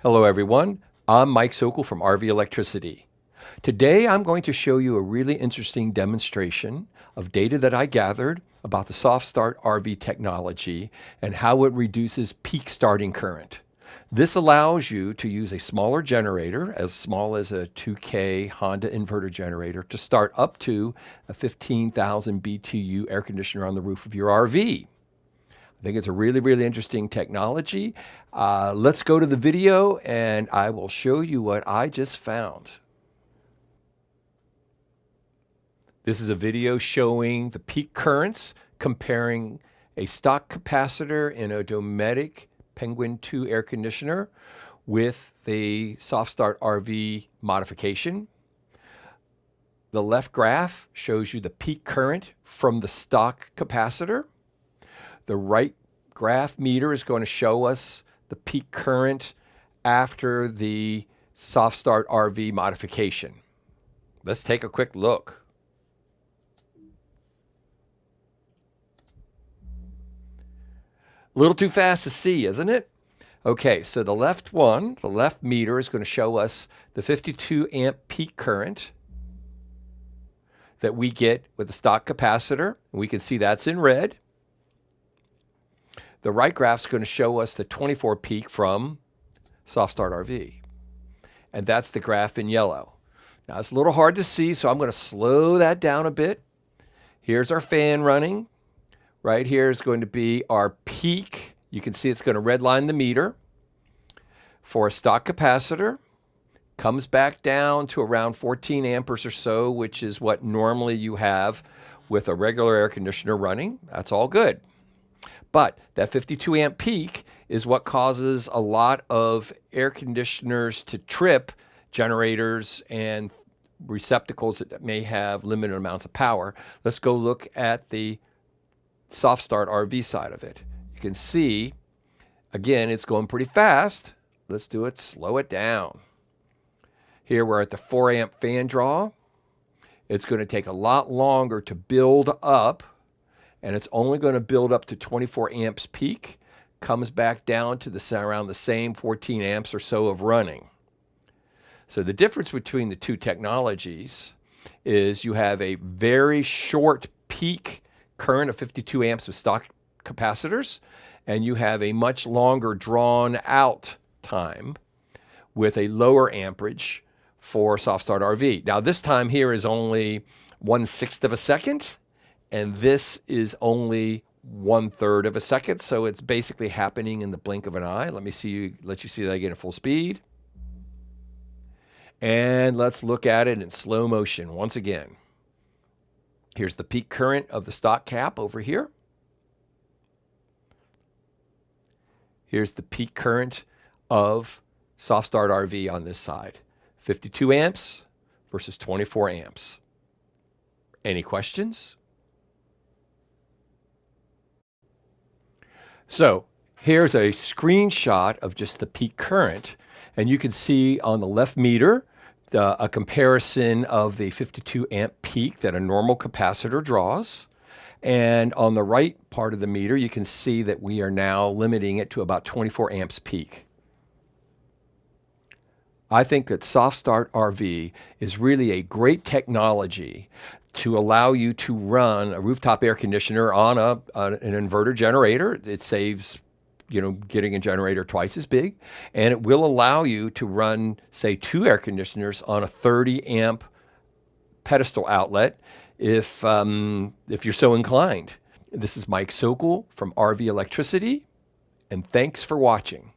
Hello everyone, I'm Mike Sokol from RV Electricity. Today I'm going to show you a really interesting demonstration of data that I gathered about the SoftStartRv technology and how it reduces peak starting current. This allows you to use a smaller generator, as small as a 2K Honda inverter generator, to start up to a 15,000 BTU air conditioner on the roof of your RV. I think it's a really interesting technology. Let's go to the video and I will show you what I just found. This is a video showing the peak currents comparing a stock capacitor in a Dometic Penguin 2 air conditioner with the SoftStartRv modification. The left graph shows you the peak current from the stock capacitor. The right graph meter is going to show us the peak current after the SoftStartRv modification. Let's take a quick look. A little too fast to see, isn't it? Okay, so the left meter is going to show us the 52 amp peak current that we get with the stock capacitor. We can see that's in red. The right graph is going to show us the 24 peak from SoftStartRv. And that's the graph in yellow. Now it's a little hard to see, so I'm going to slow that down a bit. Here's our fan running. Right here is going to be our peak. You can see it's going to redline the meter for a stock capacitor. Comes back down to around 14 amperes or so, which is what normally you have with a regular air conditioner running. That's all good. But that 52 amp peak is what causes a lot of air conditioners to trip, generators and receptacles that may have limited amounts of power. Let's go look at the SoftStartRv side of it. You can see, again, it's going pretty fast. Let's do it, slow it down. Here we're at the 4 amp fan draw. It's going to take a lot longer to build up, and it's only going to build up to 24 amps peak, comes back down to around the same 14 amps or so of running. So the difference between the two technologies is you have a very short peak current of 52 amps with stock capacitors, and you have a much longer drawn out time with a lower amperage for SoftStartRv. Now this time here is only 1/6 of a second, and this is only 1/3 of a second, so it's basically happening in the blink of an eye. Let you see that again at full speed. And let's look at it in slow motion once again. Here's the peak current of the stock cap over here. Here's the peak current of SoftStartRv on this side. 52 amps versus 24 amps. Any questions? So here's a screenshot of just the peak current, and you can see on the left meter a comparison of the 52 amp peak that a normal capacitor draws. And on the right part of the meter, you can see that we are now limiting it to about 24 amps peak. I think that SoftStartRv is really a great technology to allow you to run a rooftop air conditioner on an inverter generator. It saves, getting a generator twice as big, and it will allow you to run, say, 2 air conditioners on a 30 amp pedestal outlet if you're so inclined. This is Mike Sokol from RV Electricity, and thanks for watching.